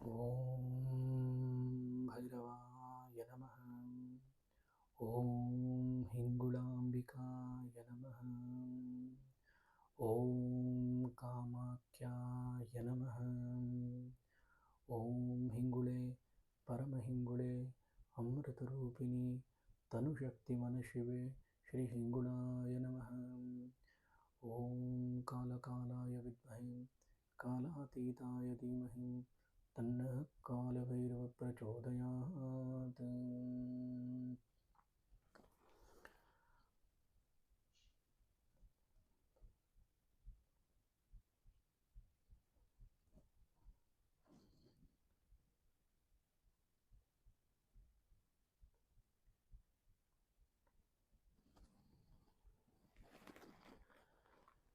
Om Bhairavaya Namaha. Om Hingulambikaya Namaha. Om Kamakyaya Namaha. Om Hingule Paramahingule Amritarupini Tanu Shakti Manashive Shri Hingulaya Namaha. Om Kala Kalaya Vidmahe Kalatitaya Dhimahi Tanna Kala Bhairava Prachodayat.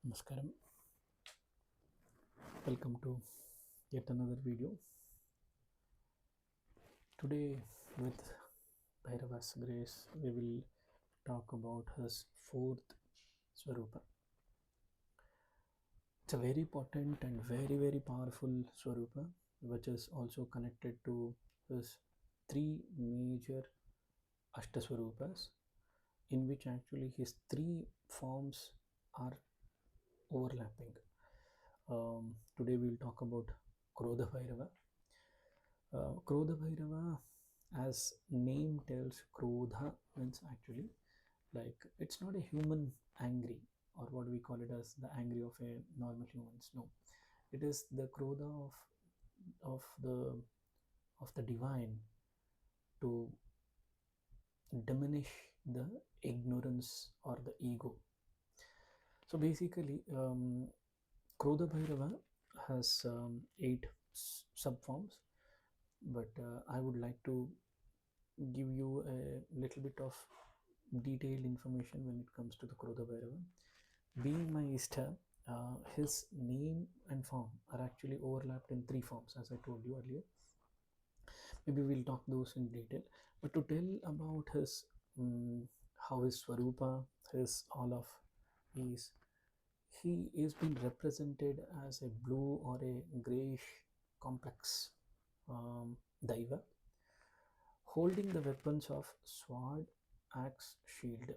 Namaskaram. Welcome to yet another video. Today, with Bhairava's grace, we will talk about his fourth Swaroopa. It's a very potent and very powerful Swaroopa, which is also connected to his three major Ashta Swarupas, in which actually his three forms are overlapping. Today we'll talk about Krodha Bhairava. Krodha Bhairava, as name tells, Krodha means actually like it's not a human angry, or what we call it as the angry of a normal humans. No, it is the Krodha of the divine to diminish the ignorance or the ego. So basically, Krodha Bhairava has 8 subforms, but I would like to give you a little bit of detailed information when it comes to the Krodha Bhairava. Being my Ishta, his name and form are actually overlapped in 3 forms, as I told you earlier. Maybe we'll talk those in detail, but to tell about his how his Swaroopa, his all of is, he is being represented as a blue or a grayish complex Daiva, holding the weapons of sword, axe, shield.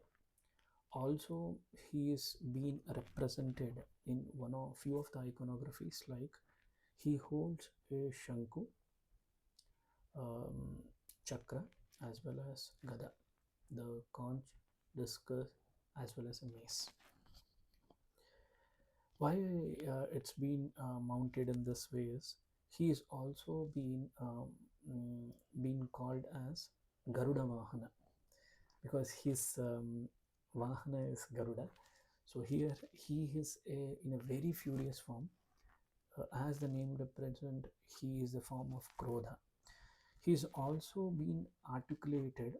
Also, he is being represented in few of the iconographies, like he holds a Shanku, Chakra, as well as Gada, the conch, discus, as well as a mace. Why it's been mounted in this way is he is also being called as Garuda Vahana, because his Vahana is Garuda. So here he is in a very furious form. As the name represents, he is the form of Krodha. He is also been articulated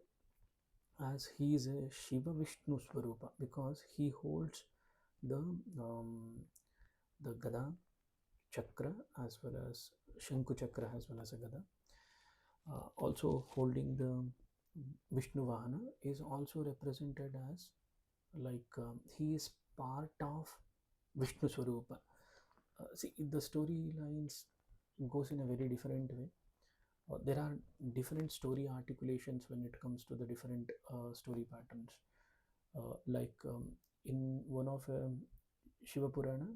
as he is a Shiva Vishnu Swarupa, because he holds the Gada, Chakra, as well as Shanku Chakra, as well as a Gada. Also holding the Vishnu Vahana is also represented as like he is part of Vishnu Swarupa. See, the storylines goes in a very different way. There are different story articulations when it comes to the different story patterns. In one of Shiva Purana,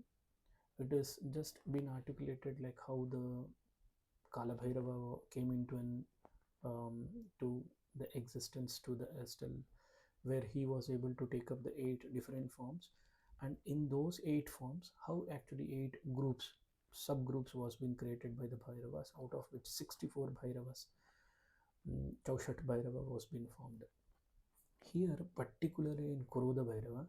it is just been articulated like how the Kala Bhairava came into to the existence, to the Estel, where he was able to take up the 8 different forms, and in those 8 forms, how actually 8 groups, subgroups was being created by the Bhairavas, out of which 64 Bhairavas, Chaushat Bhairava was being formed. Here, particularly in Krodha Bhairava,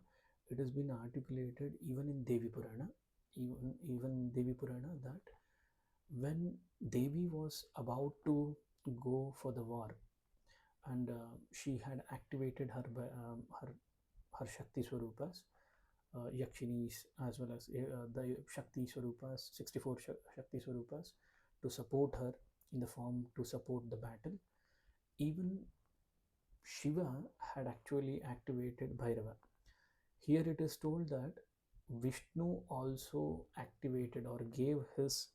it has been articulated even in Devi Purana, even Devi Purana, that when Devi was about to go for the war, and she had activated her Shakti Swarupas, Yakshinis, as well as the Shakti Swarupas, 64 Shakti Swarupas, to support her in the form to support the battle. Even Shiva had actually activated Bhairava. Here it is told that Vishnu also activated or gave his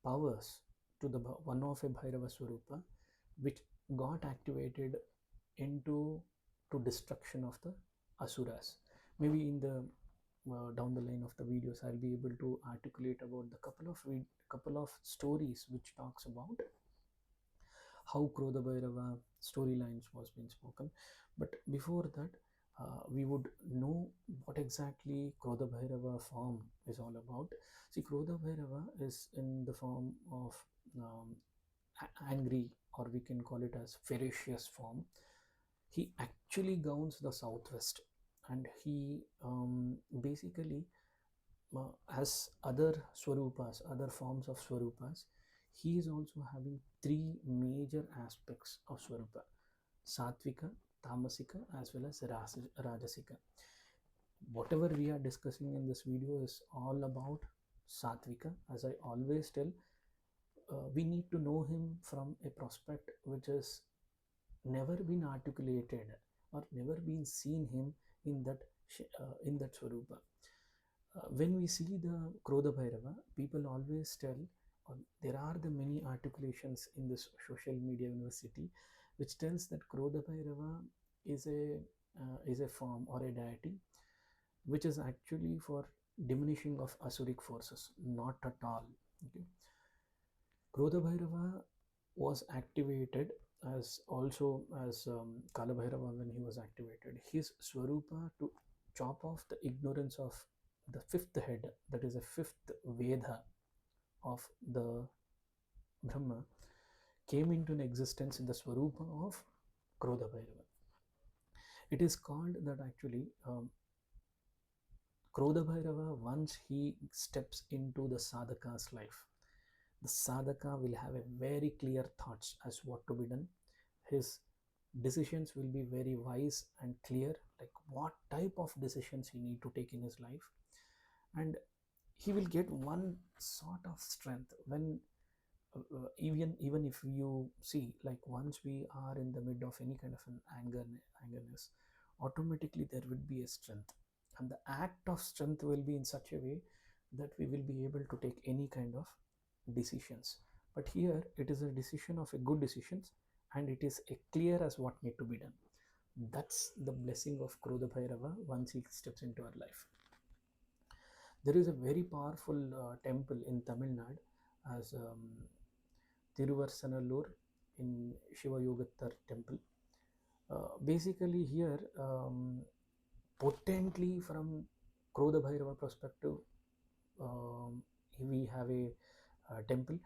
powers to the one of a Bhairava Swarupa, which got activated into to destruction of the asuras. Maybe in the down the line of the videos, I'll be able to articulate about the couple of stories which talks about how Krodha Bhairava storylines was being spoken. But before that, we would know what exactly Krodha Bhairava form is all about. See, Krodha Bhairava is in the form of angry, or we can call it as ferocious form. He actually governs the southwest, and he basically, as other Swarupas, other forms of Swarupas, he is also having three major aspects of Swarupa: Satvika, Tamasika, as well as Rajasika. Whatever we are discussing in this video is all about Satvika. As I always tell, we need to know him from a prospect which has never been articulated or never been seen him in that Swarupa. When we see the Krodha Bhairava, people always tell, there are the many articulations in this social media university which tells that Krodha Bhairava is a form or a deity which is actually for diminishing of asuric forces. Not at all. Okay. Krodha Bhairava was activated as also as Kala Bhairava when he was activated. His Swarupa to chop off the ignorance of the fifth head, that is a fifth Veda of the Brahma, came into an existence in the Swarupa of Krodha Bhairava. It is called that actually Krodha Bhairava, once he steps into the sadhaka's life, the sadhaka will have a very clear thoughts as what to be done. His decisions will be very wise and clear, like what type of decisions he need to take in his life, and he will get one sort of strength when even if you see, like once we are in the mid of any kind of an angerness, automatically there will be a strength, and the act of strength will be in such a way that we will be able to take any kind of decisions. But here it is a decision of a good decisions, and it is a clear as what need to be done. That's the blessing of Krodha Bhairava once he steps into our life. There is a very powerful temple in Tamil Nadu as Tiruvarsanallur in Shiva Yogattar temple. Basically here, potently from Krodha Bhairava perspective, we have a temple.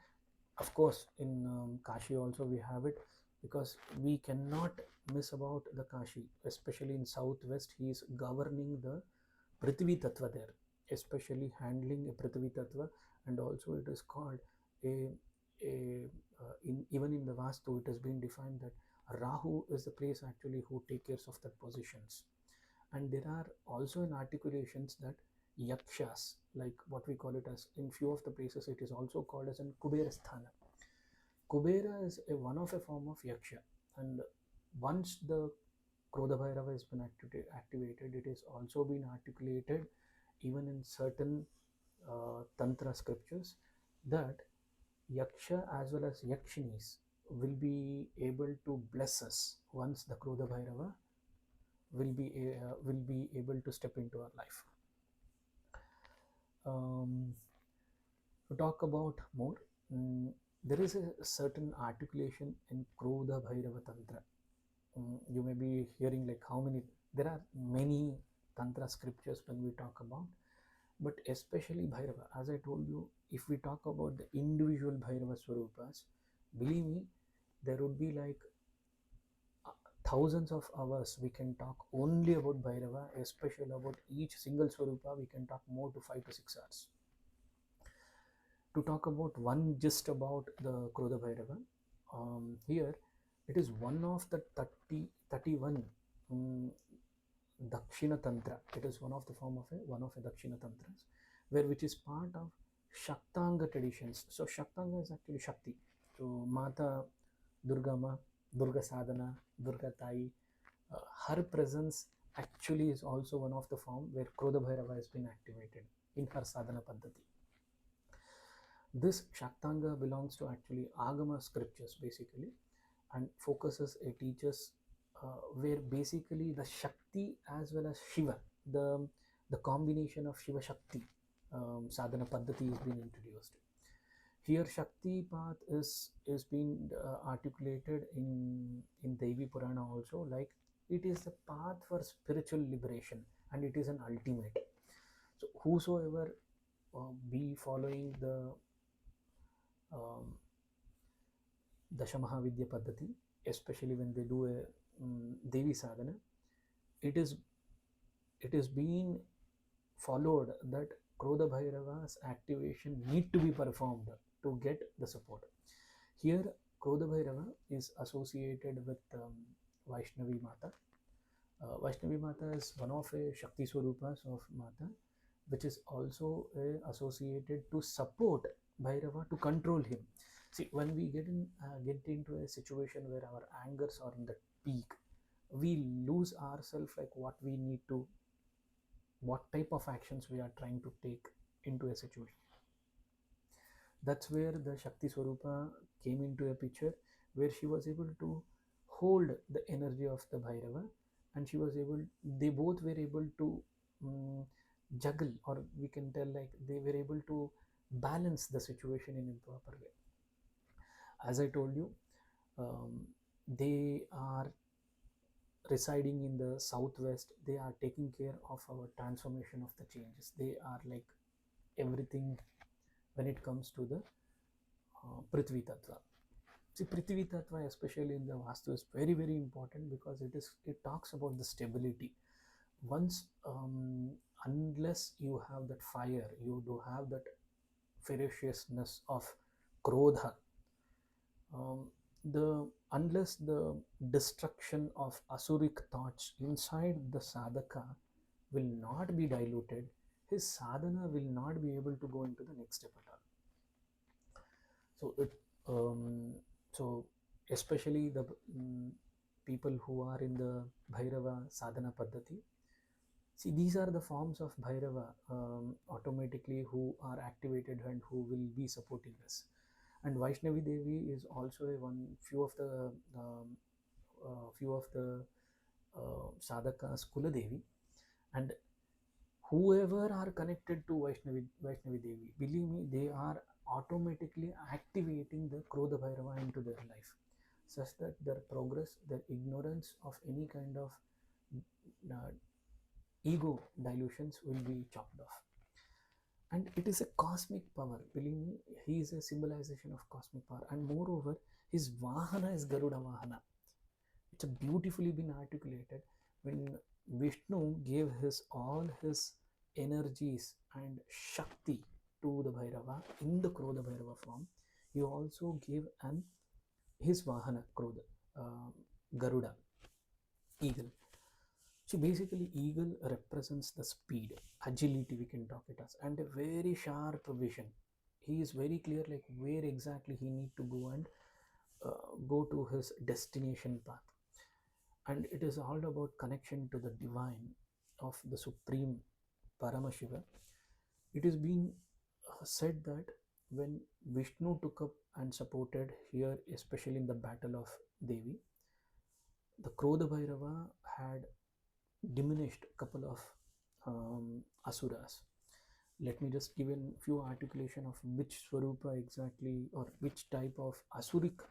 Of course, in Kashi also we have it, because we cannot miss about the Kashi, especially in southwest. He is governing the Prithvi Tattva there, especially handling a Prithvi Tattva, and also it is called even in the Vastu, it has been defined that Rahu is the place actually who take care of that positions. And there are also in articulations that yakshas, like what we call it as, in few of the places it is also called as an Kubera Sthana. Kubera is one of a form of yaksha, and once the Krodha Bhairava has been activated, it is also been articulated even in certain tantra scriptures that yaksha as well as yakshinis will be able to bless us once the Krodha Bhairava will be able to step into our life. To talk about more, there is a certain articulation in Krodha Bhairava Tantra. You may be hearing like how many, there are many Tantra scriptures when we talk about, but especially Bhairava. As I told you, if we talk about the individual Bhairava Swarupas, believe me, there would be like thousands of hours we can talk only about Bhairava, especially about each single Swarupa. We can talk more to 5 to 6 hours. To talk about one just about the Krodha Bhairava, here it is one of the 31 Dakshina Tantra. It is one of the form of one of the Dakshina Tantras, which is part of Shaktanga traditions. So Shaktanga is actually Shakti. So Mata Durga Ma, Durga Sadhana, Durga Tai, her presence actually is also one of the form where Krodha Bhairava has been activated in her Sadhana Paddhati. This Shaktanga belongs to actually Agama scriptures basically, and focuses, it teaches where basically the Shakti as well as Shiva, the combination of Shiva Shakti sadhana paddhati is being introduced. Here Shakti path is being articulated in Devi Purana also, like it is the path for spiritual liberation and it is an ultimate. So whosoever be following the Dashamahavidya Paddhati, especially when they do a Devi sadhana, it is being followed that Krodha Bhairava's activation need to be performed to get the support. Here Krodha Bhairava is associated with Vaishnavi Mata. Vaishnavi Mata is one of a Shakti Swarupas of Mata, which is also associated to support Bhairava to control him. See, when we get into a situation where our angers are in the peak, we lose ourselves, like what we need to, what type of actions we are trying to take into a situation. That's where the Shakti Swarupa came into a picture, where she was able to hold the energy of the Bhairava, and they both were able to juggle, or we can tell like they were able to balance the situation in a proper way. As I told you, they are residing in the southwest. They are taking care of our transformation of the changes. They are like everything when it comes to the Prithvi Tattva. See, Prithvi Tattva, especially in the Vastu, is very, very important because it talks about the stability. Once, unless you have that fire, you do have that ferociousness of Krodha, unless the destruction of asuric thoughts inside the sadhaka will not be diluted, his sadhana will not be able to go into the next step at all. So especially the people who are in the Bhairava sadhana paddhati, see, these are the forms of Bhairava automatically who are activated and who will be supporting us. And Vaishnavi Devi is also few of the sadhakas Kula Devi, and whoever are connected to Vaishnavi Devi, believe me, they are automatically activating the Krodha Bhairava into their life, such that their progress, their ignorance of any kind of ego dilutions will be chopped off. And it is a cosmic power, believe me, he is a symbolization of cosmic power. And moreover, his Vahana is Garuda Vahana. It's beautifully been articulated when Vishnu gave all his energies and Shakti to the Bhairava in the Krodha Bhairava form. He also gave his Vahana, Krodha, Garuda, eagle. So basically, eagle represents the speed, agility, we can talk it as, and a very sharp vision. He is very clear, like where exactly he need to go and go to his destination path. And it is all about connection to the divine of the supreme Parama Shiva. It is being said that when Vishnu took up and supported here, especially in the battle of Devi, the Krodha Bhairava had diminished a couple of asuras. Let me just give a few articulation of which Swaroopa exactly, or which type of asuric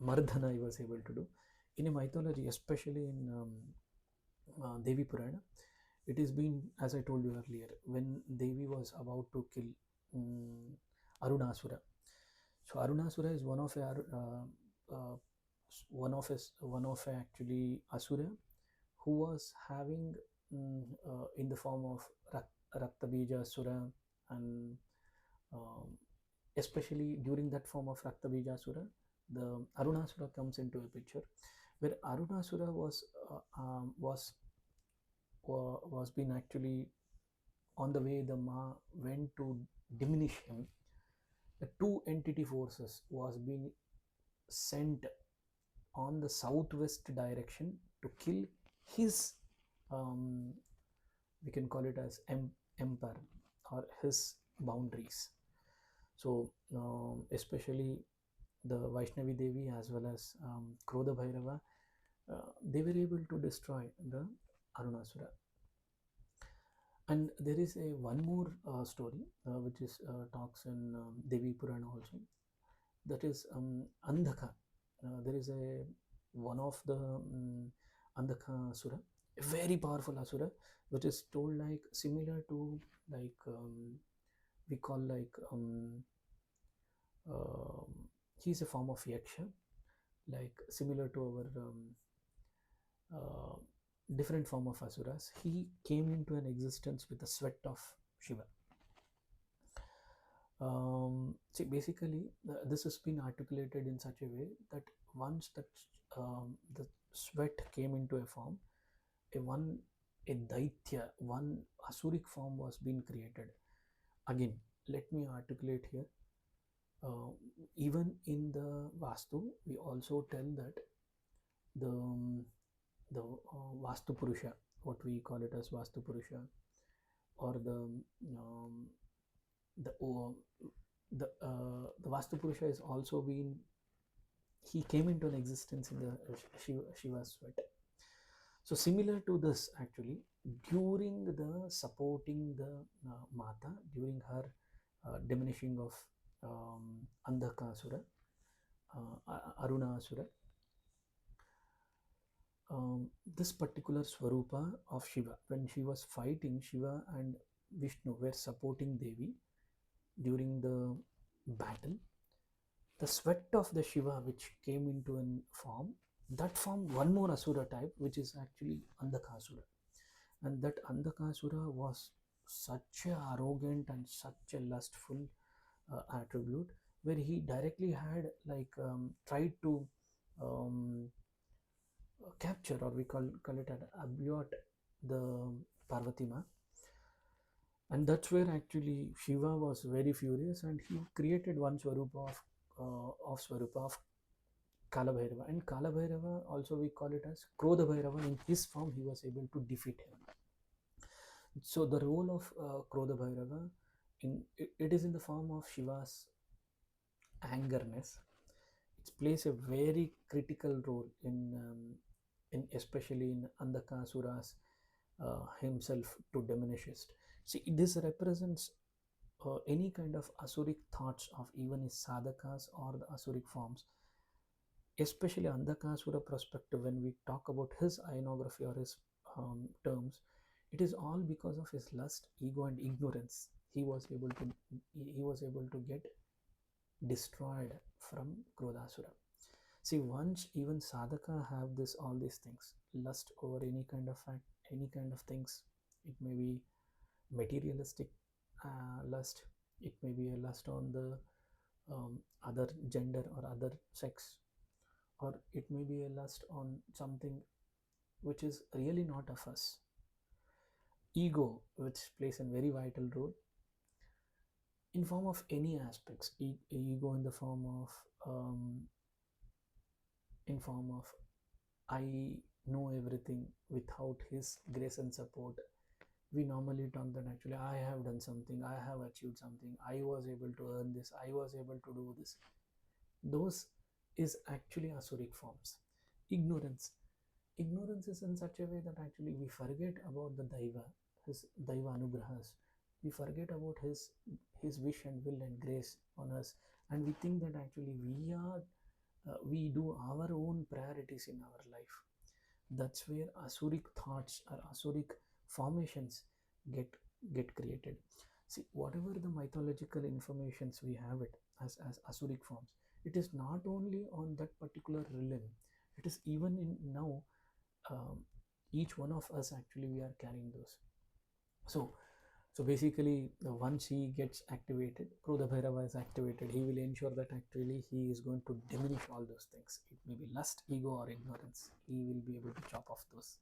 Mardhana he was able to do. In a mythology, especially in Devi Purana, it is been, as I told you earlier, when Devi was about to kill Arunasura. So Arunasura is one of actually asura who was having in the form of Raktabija Asura, and especially during that form of Raktabija Asura, the Arunasura comes into a picture, where Arunasura was been actually on the way the Ma went to diminish him. The two entity forces was being sent on the southwest direction to kill his we can call it as emperor or his boundaries. So especially the Vaishnavi Devi as well as Krodha Bhairava, they were able to destroy the Arunasura. And there is a one more story which is talks in Devi Purana also. That is Andhaka. There is a one of the Andhaka Asura, a very powerful Asura, which is told like similar to like we call like he's a form of Yaksha, like similar to our uh, different form of Asuras. He came into an existence with the sweat of Shiva. See, basically, this has been articulated in such a way that once that the sweat came into a form, a Daitya, one Asuric form was being created. Again, let me articulate here. Even in the Vastu, we also tell that the Vastu Purusha, what we call it as Vastu Purusha, or the the Vastu Purusha is also been, he came into an existence in the Shiva's sweat. So similar to this, actually, during the supporting the Mata, during her diminishing of Andhaka Asura, Aruna Asura, this particular Swaroopa of Shiva, when she was fighting, Shiva and Vishnu were supporting Devi during the battle. The sweat of the Shiva which came into a form, that formed one more Asura type, which is actually Andhakasura. And that Andhakasura was such a arrogant and such a lustful attribute, where he directly had like tried to capture, or we call it an abduct the Parvati Ma. And that's where actually Shiva was very furious, and he created one Swaroopa of Swaroopa of Kala Bhairava. And Kala Bhairava also we call it as Krodha Bhairava. In his form, he was able to defeat him. So the role of Krodha Bhairava, it is in the form of Shiva's angerness. It plays a very critical role in especially in Andhakasura's himself to diminish it. See, this represents any kind of Asuric thoughts of even his sadhakas or the Asuric forms, especially Andhakasura perspective. When we talk about his iconography or his terms, it is all because of his lust, ego, and ignorance. He was able to get destroyed from Krodhasura. See, once even sadhaka have all these things, lust over any kind of fact, any kind of things. It may be materialistic lust. It may be a lust on the other gender or other sex, or it may be a lust on something which is really not of us. Ego, which plays a very vital role in form of any aspects. Ego in the form of I know everything without his grace and support. We normally talk that actually I have done something, I have achieved something, I was able to earn this, I was able to do this. Those is actually Asuric forms. Ignorance is in such a way that actually we forget about the Daiva, his Daiva Anugrahas. We forget about his wish and will and grace on us, and we think that actually we do our own priorities in our life. That's where Asuric thoughts or Asuric formations get created. See, whatever the mythological informations we have it as Asuric forms, it is not only on that particular realm. It is even in now. Each one of us actually we are carrying those. So basically, once he gets activated, Krodha Bhairava is activated, he will ensure that actually he is going to diminish all those things. It may be lust, ego, or ignorance. He will be able to chop off those.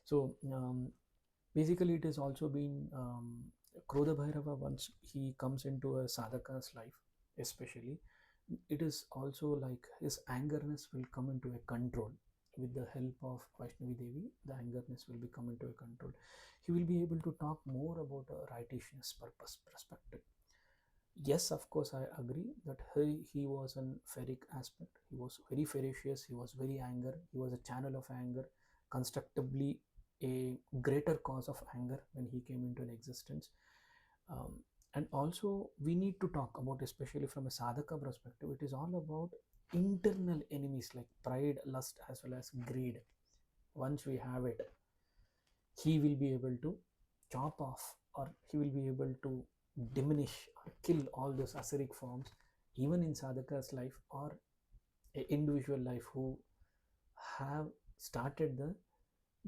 So basically, it has also been Krodha Bhairava, once he comes into a sadhaka's life, especially, it is also like his angerness will come into a control. with the help of Vaishnavi Devi, the angerness will be come into a control. He will be able to talk more about a righteousness purpose perspective. Yes, of course, I agree that he was an ferric aspect. He was very ferocious. He was very anger. He was a channel of anger, constructively a greater cause of anger when he came into an existence. Um, and also, we need to talk about, especially from a sadhaka perspective, it is all about internal enemies like pride, lust, as well as greed. Once we have it, he will be able to chop off, or he will be able to diminish or kill all those asuric forms, even in sadhaka's life or a individual life who have started the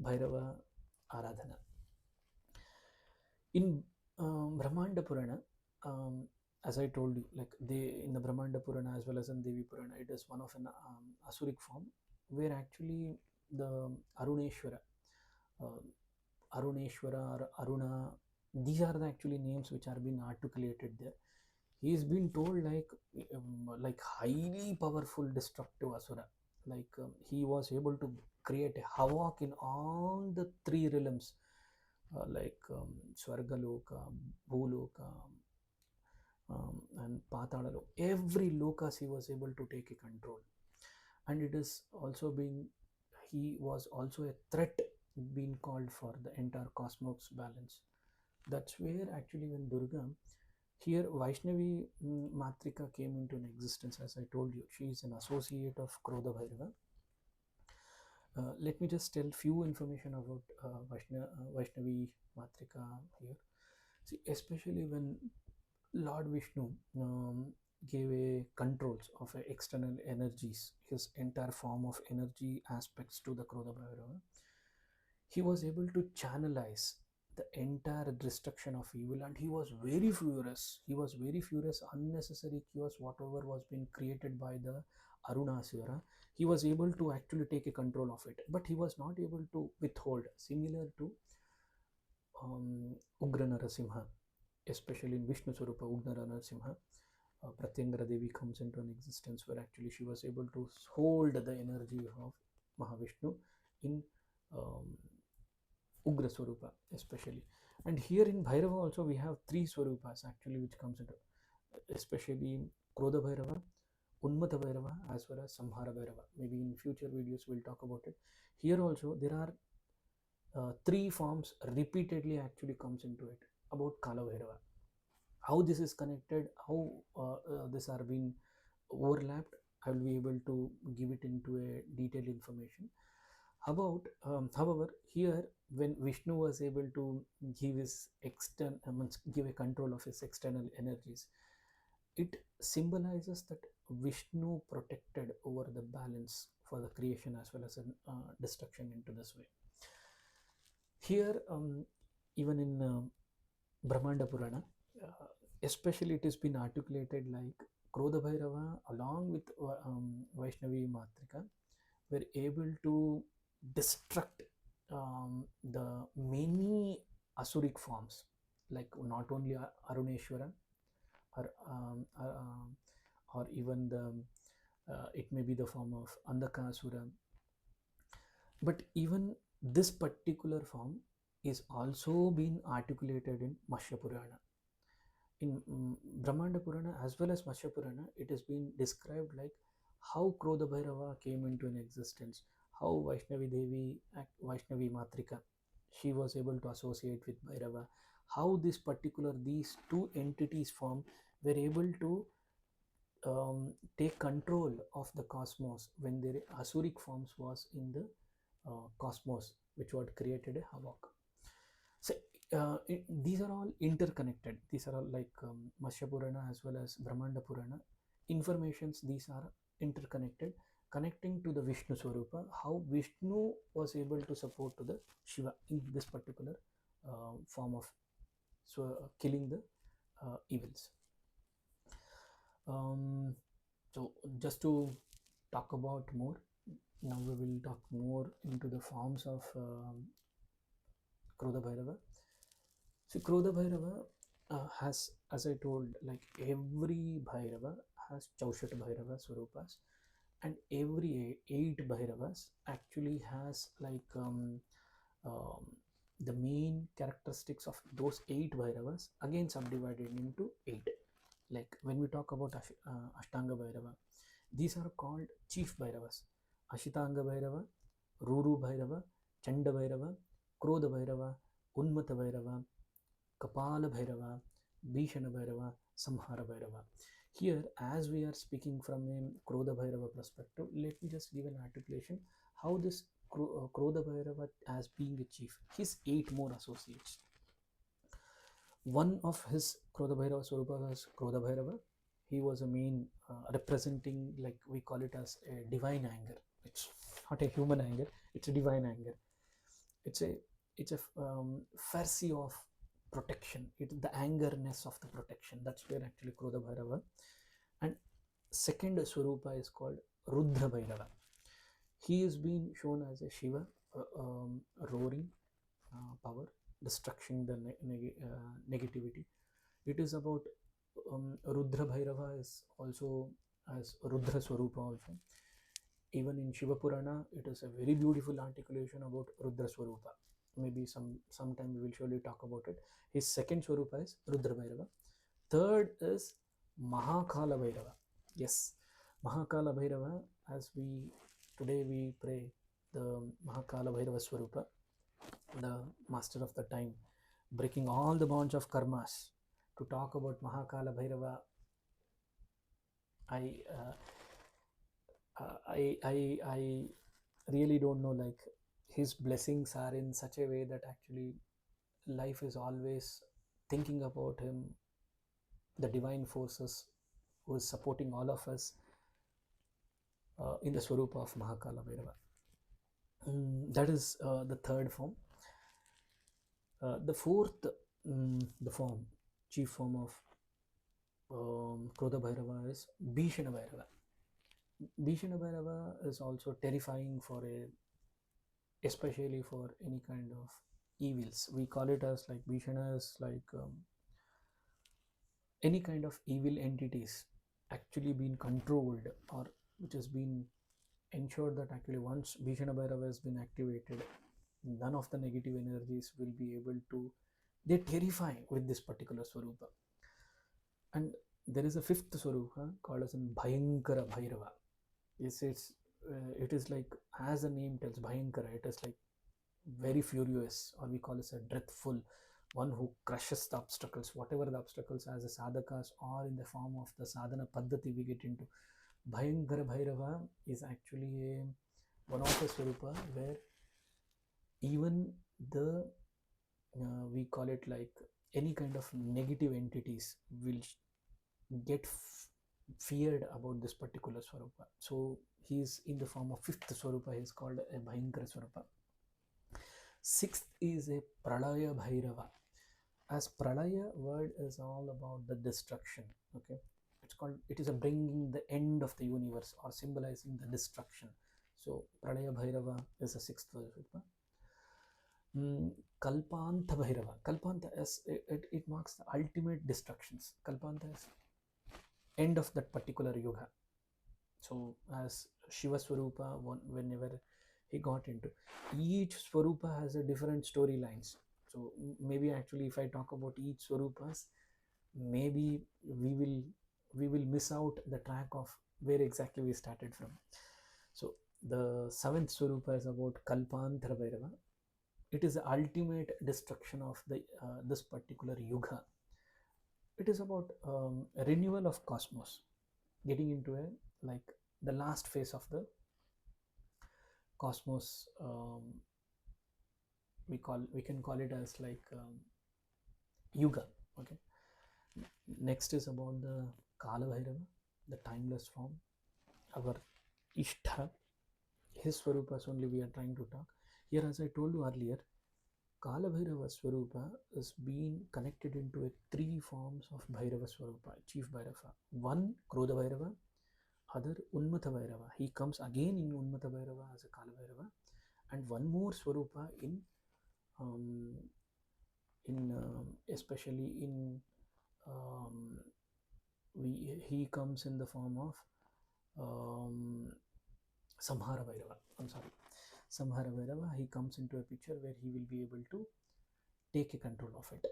Bhairava Aradhana. In Brahmanda Purana, as I told you, like they in the Brahmanda Purana as well as in Devi Purana, it is one of an asuric form where actually the Aruneshwara, or Aruna, these are the actually names which are being articulated there. He is being told like highly powerful destructive asura, like he was able to create a havoc in all the three realms, like Swargaloka, Bhuloka, and Patalaloka. Every lokas he was able to take a control, and it is also being, he was also a threat being called for the entire cosmos balance. That's where actually when Durga, here Vaishnavi Matrika came into an existence. As I told you, she is an associate of Krodha Bhairava. Let me just tell few information about Vaishnavi Matrika here. See, especially when Lord Vishnu gave a controls of external energies, his entire form of energy aspects to the Krodha Bhairava, he was able to channelize the entire destruction of evil, and he was very furious. He was very furious, unnecessary chaos, whatever was being created by the Arunasura. He was able to actually take a control of it, but he was not able to withhold, similar to Ugra Narasimha, especially in Vishnu Swaroopa, Ugra Narasimha. Pratyangara Devi comes into an existence where actually she was able to hold the energy of Mahavishnu in Ugra Swarupa especially. And here in Bhairava also we have three Swarupas actually which comes into, especially Krodha Bhairava, Unmata Bhairava, as well as Samhara Bhairava. Maybe in future videos we'll talk about it. Here also there are three forms repeatedly actually comes into it about Kala Bhairava. How this is connected, how this are being overlapped, I will be able to give it into a detailed information. About however, here when Vishnu was able to give his give a control of his external energies, it symbolizes that Vishnu protected over the balance for the creation as well as destruction into this way. Here, even in Brahmanda Purana, especially it has been articulated like Krodha Bhairava along with Vaishnavi Matrika were able to destruct the many asuric forms, like not only Aruneshwara or or even the it may be the form of Andaka-asura, but even this particular form is also being articulated in Matsya Purana. In Brahmanda Purana as well as Matsya Purana, it has been described like how Krodha Bhairava came into an existence, how Vaishnavi Devi, Vaishnavi Matrika, she was able to associate with Bhairava, how these two entities form were able to take control of the cosmos when their asuric forms was in the cosmos, which was created a havoc. So these are all interconnected. These are all like Matsya Purana as well as Brahmanda Purana. Informations, these are interconnected, connecting to the Vishnu Swarupa, how Vishnu was able to support to the Shiva in this particular form of killing the evils. So just to talk about more, now we will talk more into the forms of Krodha Bhairava. So Krodha Bhairava has, as I told, like every Bhairava has Chaushat Bhairava Swarupas, and every eight Bhairavas actually has like um, the main characteristics of those eight Bhairavas again subdivided into eight. Like when we talk about Ashtanga Bhairava, these are called chief Bhairavas: Ashitanga Bhairava, Rudra Bhairava, Chanda Bhairava, Krodha Bhairava, Unmata Bhairava, Kapala Bhairava, Bhishana Bhairava, Samhara Bhairava. Here, as we are speaking from a Krodha Bhairava perspective, let me just give an articulation how this Krodha Bhairava, as being a chief, his 8 more associates. One of his Krodha Bhairava Swaroopa was Krodha Bhairava. He was a main representing, like we call it as a divine anger. It's not a human anger, it's a divine anger. It's a fancy of protection. It's the angerness of the protection. That's where actually Krodha Bhairava. And second Swaroopa is called Rudra Bhairava. He is being shown as a Shiva, roaring power, destruction, the negativity. It is about Rudra Bhairava is also as Rudra Swaroopa also. Even in Shiva Purana, it is a very beautiful articulation about Rudra Swaroopa. Maybe sometime we will surely talk about it. His second Swaroopa is Rudra Bhairava. Third is Mahakala Bhairava. Yes, Mahakala Bhairava, as today we pray the Mahakala Bhairava Swaroopa, the master of the time, breaking all the bonds of karmas. To talk about Mahakala Bhairava, I really don't know, like his blessings are in such a way that actually life is always thinking about him, the divine forces who is supporting all of us in the Swaroopa of Mahakala Bhairava. That is the third form. The fourth, the form, chief form of Krodha Bhairava is Bhishana Bhairava. Bhishana Bhairava is also terrifying especially for any kind of evils. We call it as like Bhishana is like any kind of evil entities actually been controlled, or which has been ensured that actually once Bhishana Bhairava has been activated, none of the negative energies will be able to, they terrify with this particular Swaroopa. And there is a fifth Swaroopa called as Bhayankara Bhairava. It is like, as the name tells, Bhayankara, it is like very furious, or we call it a dreadful, one who crushes the obstacles, whatever the obstacles as a sadhakas or in the form of the sadhana paddhati we get into. Bhayankara Bhairava is actually one of the Swarupa where even the we call it like any kind of negative entities will get feared about this particular Swarupa. So he is in the form of fifth Swarupa. He is called a Bhayankara Swarupa. Sixth is a Pralaya Bhairava. As Pralaya word is all about the destruction. Okay, it is a bringing the end of the universe or symbolizing the destruction. So Pralaya Bhairava is a sixth Swarupa. Kalpanta Bhairava. Kalpanta is it marks the ultimate destructions. Kalpanta is end of that particular yuga. So as Shiva Swarupa, whenever he got into, each Swarupa has a different storylines. So maybe actually if I talk about each Swarupas, maybe we will miss out the track of where exactly we started from. So the seventh Swarupa is about Kalpantara Bhairava. It is the ultimate destruction of the this particular yuga. It is about renewal of cosmos, getting into a like the last phase of the cosmos. We can call it as like yuga. Okay. Next is about the Kala Bhairava, the timeless form, our Ishta. His Swarupas only we are trying to talk here. As I told you earlier, Kala Bhairava Swarupa is being connected into three forms of Bhairava Swarupa, Chief Bhairava. One, Krodha Bhairava, other Unmata Bhairava. He comes again in Unmata Bhairava as a Kala Bhairava, and one more Swarupa especially in he comes in the form of Samhara Bhairava. I'm sorry, Samhara Bhairava. He comes into a picture where he will be able to take a control of it.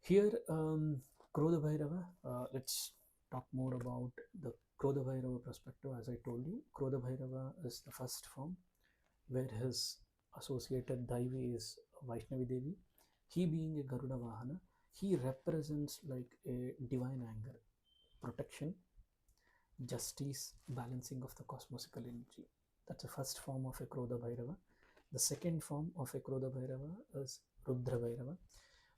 Here, Krodha Bhairava. Let's talk more about the Krodha Bhairava perspective. As I told you, Krodha Bhairava is the first form, where his associated Daivi is Vaishnavi Devi. He being a Garuda Vahana, he represents like a divine anger, protection, justice, balancing of the cosmosical energy. That's the first form of a Krodha Bhairava. The second form of a Krodha Bhairava is Rudra Bhairava.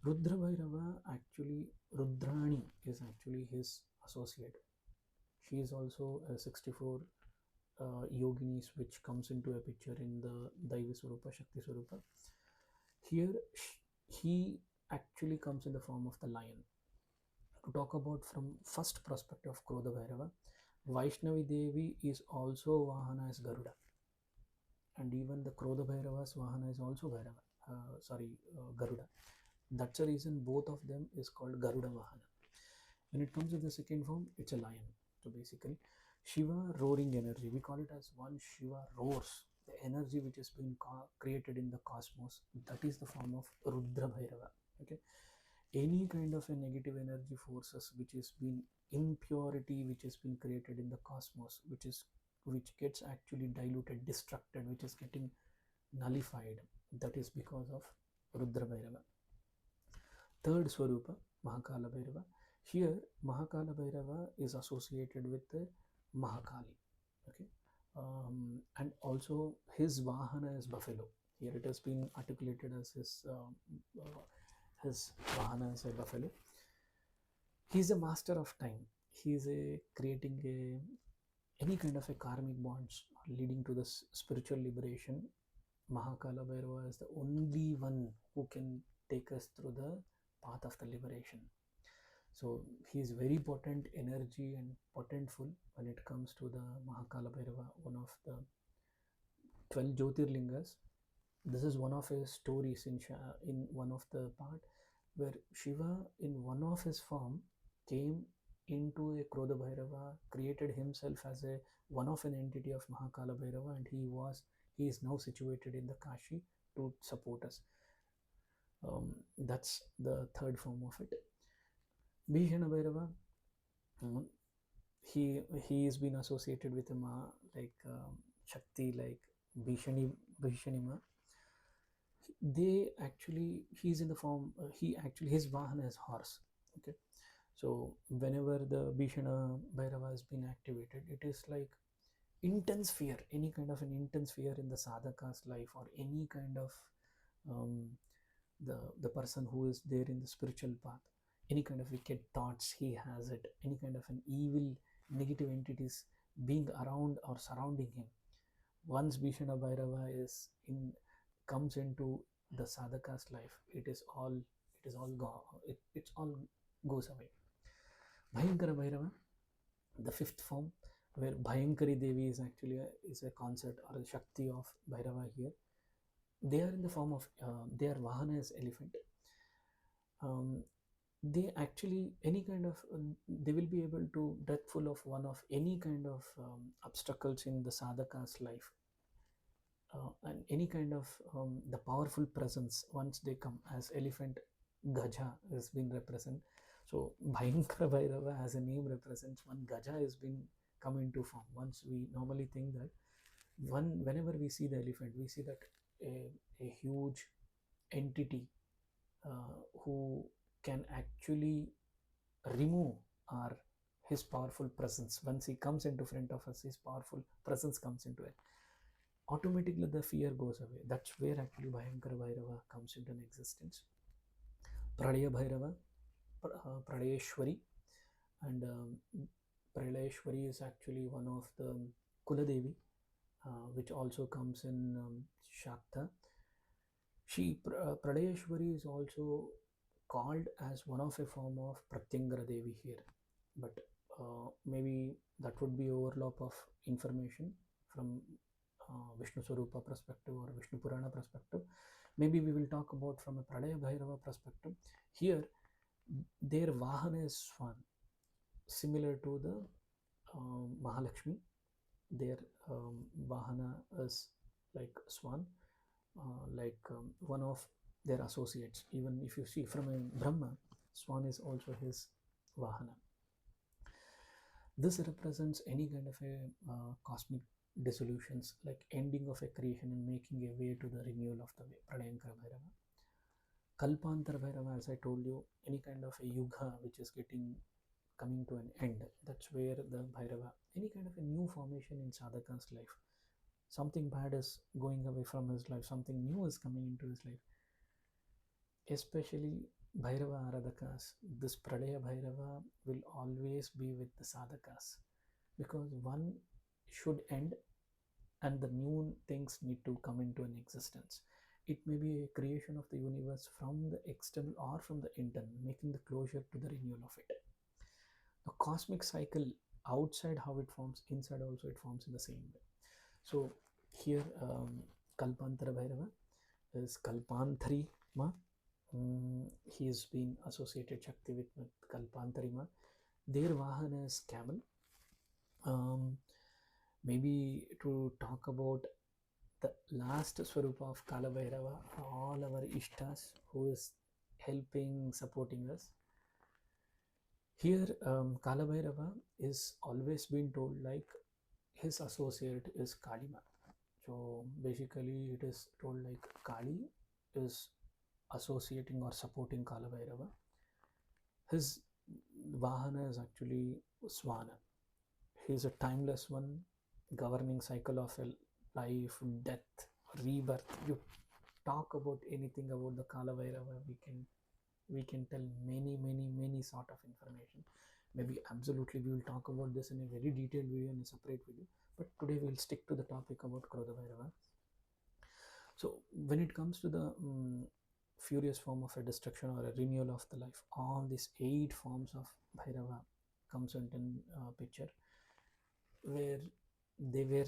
Rudra Bhairava actually, Rudrani is actually his associate. She is also a 64 yoginis which comes into a picture in the Daiva Swaroopa, Shakti Swaroopa. Here, he actually comes in the form of the lion. To talk about from first perspective of Krodha Bhairava, Vaishnavi Devi is also Vahana as Garuda, and even the Krodha Bhairava's Vahana is also Bhairava. Garuda. That's the reason both of them is called Garuda Vahana. When it comes to the second form, it's a lion. So basically, Shiva roaring energy. We call it as one Shiva roars. The energy which has been created in the cosmos. That is the form of Rudra Bhairava. Okay. Any kind of a negative energy forces which has been impurity which has been created in the cosmos, which gets actually diluted, destructed, which is getting nullified. That is because of Rudra Bhairava. Third Swaroopa, Mahakala Bhairava. Here, Mahakala Bhairava is associated with the Mahakali. Okay, and also his Vahana is buffalo. Here it has been articulated as his Vahana is a buffalo. He's a master of time. He's a creating any kind of a karmic bonds leading to this spiritual liberation. Mahakala Bhairava is the only one who can take us through the path of the liberation. So he is very potent energy and potentful when it comes to the Mahakala Bhairava, one of the 12 Jyotirlingas. This is one of his stories in one of the part where Shiva in one of his form came into a Krodha Bhairava, created himself as a one of an entity of Mahakala Bhairava, and he is now situated in the Kashi to support us. That's the third form of it. Bhishana Bhairava, he has been associated with him like Shakti, like Bhishanima. They actually, he's in the form, he actually, his Vahana is horse. Okay, so whenever the Bhishana Bhairava has been activated, it is like intense fear, any kind of an intense fear in the sadhaka's life, or any kind of um, the person who is there in the spiritual path, any kind of wicked thoughts he has it, any kind of an evil negative entities being around or surrounding him. Once Bhishana Bhairava is in comes into the sadhaka's life, it is all gone, it's all goes away. Bhayankara Bhairava, the fifth form, where Bhayankari Devi is actually is a concept or a Shakti of Bhairava here. They are in the form of their Vahana is elephant. They actually any kind of they will be able to dreadful of one of any kind of obstacles in the sadhaka's life, and any kind of the powerful presence once they come as elephant. Gaja has been represent. So Bhayankara Bhairava as a name represents one Gaja has been come into form. Once we normally think that whenever we see the elephant, we see that a huge entity who can actually remove our his powerful presence. Once he comes into front of us, his powerful presence comes into it, automatically the fear goes away. That's where actually Bhayankara Bhairava comes into an existence. Pradaya Bhairava, Pradayeshwari, and Pralayeshwari is actually one of the Kuladevi, which also comes in Shakta. Pralayeshwari is also called as one of a form of Pratyangara Devi here, but maybe that would be overlap of information from Vishnu Swaroopa perspective or Vishnu Purana perspective. Maybe we will talk about from a Pradaya Bhairava perspective. Here, their Vahana is Swan, similar to the Mahalakshmi. their Vahana is like swan, one of their associates. Even if you see from a Brahma, swan is also his Vahana. This represents any kind of a cosmic dissolutions, like ending of a creation and making a way to the renewal of the way. Bhayankara Bhairava. Kalpantara Bhairava, as I told you, any kind of a yuga which is coming to an end. That's where the Bhairava, any kind of a new formation in sadhaka's life. Something bad is going away from his life, something new is coming into his life. Especially Bhairava Aradhakas, this Pradaya Bhairava will always be with the sadhakas, because one should end and the new things need to come into an existence. It may be a creation of the universe from the external or from the internal, making the closure to the renewal of it. The cosmic cycle, outside how it forms, inside also it forms in the same way. So here Kalpantara Bhairava is Kalpantari Ma. He has been associated Shakti with Kalpantari Ma. Their Vahana is camel. Maybe to talk about the last Swaroopa of Kala Bhairava, all our Ishtas who is helping, supporting us. Here Kala Bhairava is always been told like his associate is Kalima. So basically it is told like Kali is associating or supporting Kala Bhairava. His Vahana is actually Swana. He is a timeless one, governing cycle of life, death, rebirth. You talk about anything about the Kala Bhairava, we can tell many sort of information. Maybe absolutely we will talk about this in a very detailed video, in a separate video, but today we'll stick to the topic about Krodha Bhairava. So when it comes to the furious form of a destruction or a renewal of the life, all these 8 forms of Bhairava comes into picture, where they were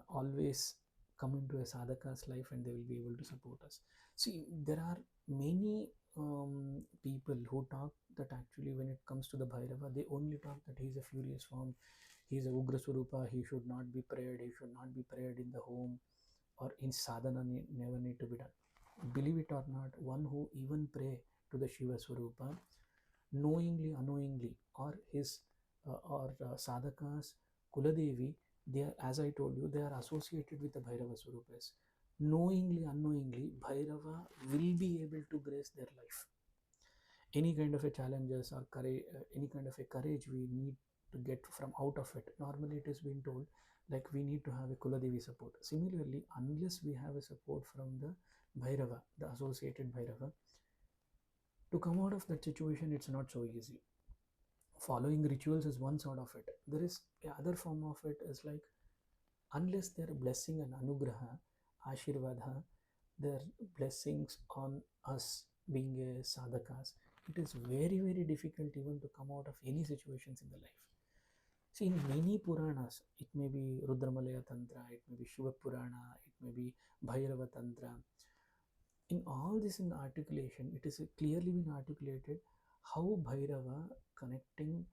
always come into a sadhaka's life and they will be able to support us. See, there are many people who talk that actually when it comes to the Bhairava, they only talk that he is a furious form, he is a Ugra Swarupa, he should not be prayed, he should not be prayed in the home or in sadhana, never need to be done. Believe it or not, one who even pray to the Shiva Swarupa, knowingly, unknowingly, or his sadhakas, Kuladevi, they are, as I told you, they are associated with the Bhairava Swarupas. Knowingly, unknowingly, Bhairava will be able to grace their life. Any kind of a challenges or courage, any kind of a courage we need to get from out of it. Normally it is being told like we need to have a Kuladevi support. Similarly, unless we have a support from the Bhairava, the associated Bhairava, to come out of that situation, it's not so easy. Following rituals is one sort of it. There is other form of it is like, unless their blessing and Anugraha, Ashirvadha, their blessings on us being a sadhakas, it is very difficult even to come out of any situations in the life. See, in many Puranas, it may be Rudramalaya Tantra, it may be Shiva Purana, it may be Bhairava Tantra. In all this in articulation, it is clearly been articulated how Bhairava connecting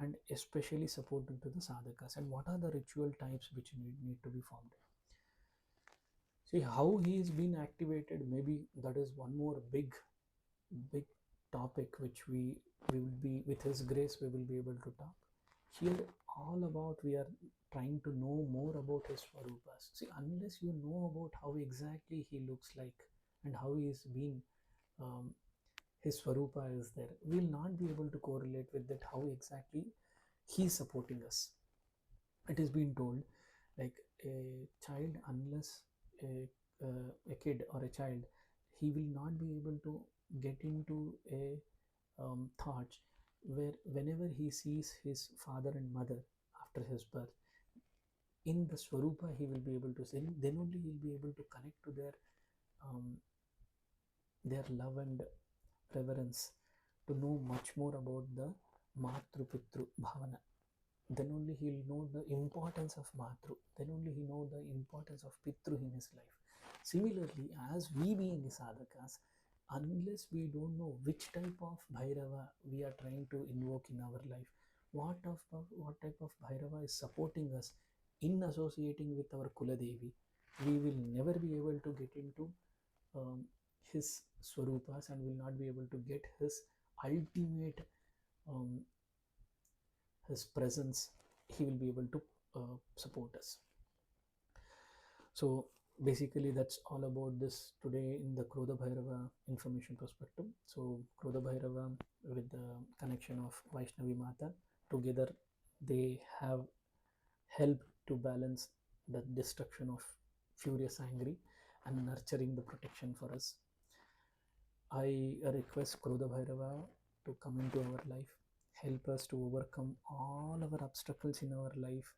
and especially supporting to the sadhakas, and what are the ritual types which need to be formed. See how he is being activated, maybe that is one more big topic which we will be, with his grace, we will be able to talk. Here all about, we are trying to know more about his Swarupas. See, unless you know about how exactly he looks like and how he is being, his Swarupa is there, we will not be able to correlate with that how exactly he is supporting us. It is being told like a child, unless a kid or a child, he will not be able to get into a thought where whenever he sees his father and mother after his birth, in the Swarupa he will be able to see, then only he will be able to connect to their love and reverence, to know much more about the Matru Pitru Bhavana. Then only he will know the importance of Matru, then only he know the importance of Pitru in his life. Similarly, as we being sadhakas, unless we don't know which type of Bhairava we are trying to invoke in our life, what type of Bhairava is supporting us, in associating with our Kuladevi, we will never be able to get into um, his Swarupas and will not be able to get his ultimate um, his presence. He will be able to support us. So basically that's all about this today in the Krodha Bhairava information perspective. So Krodha Bhairava with the connection of Vaishnavi Mata, together they have helped to balance the destruction of furious angry and nurturing the protection for us. I request Krodha Bhairava to come into our life, help us to overcome all our obstacles in our life,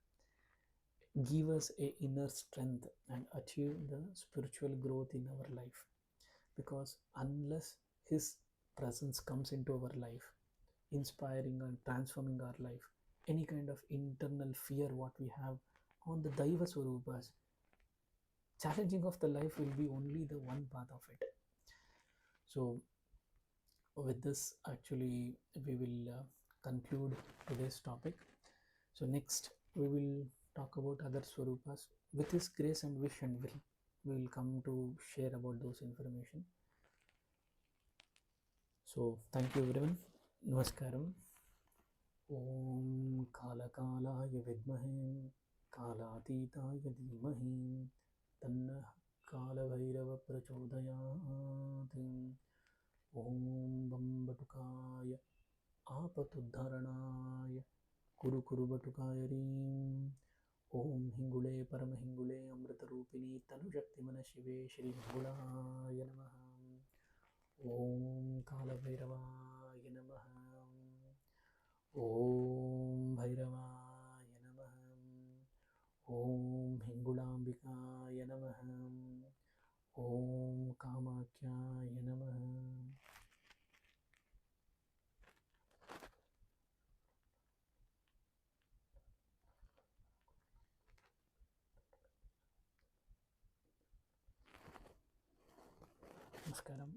give us a inner strength and achieve the spiritual growth in our life. Because unless his presence comes into our life, inspiring and transforming our life, any kind of internal fear what we have on the Daiva Swarupas, challenging of the life will be only the one path of it. So with this actually we will conclude today's topic. So next we will talk about other Swarupas. With his grace and wish and will, we will come to share about those information. So thank you everyone. Namaskaram. Om Kalakalaya Vidmahe Kalatitaya Dhimahi Tannah Kala Bhairava Prachodayat. Om Bambatukaya Apatudharanaya Kuru Kuru Batukaya Reem. Om Hingule Paramahingule Amritarupini Tanujakti Mana Shive Shri Hingulaya Namaha. Om Kala Bhairavaya Namaha. Om Bhairavaya Namaha. Om Hingulambikaya Namaha. Om Kamakyaya Namaha. Namaskaram.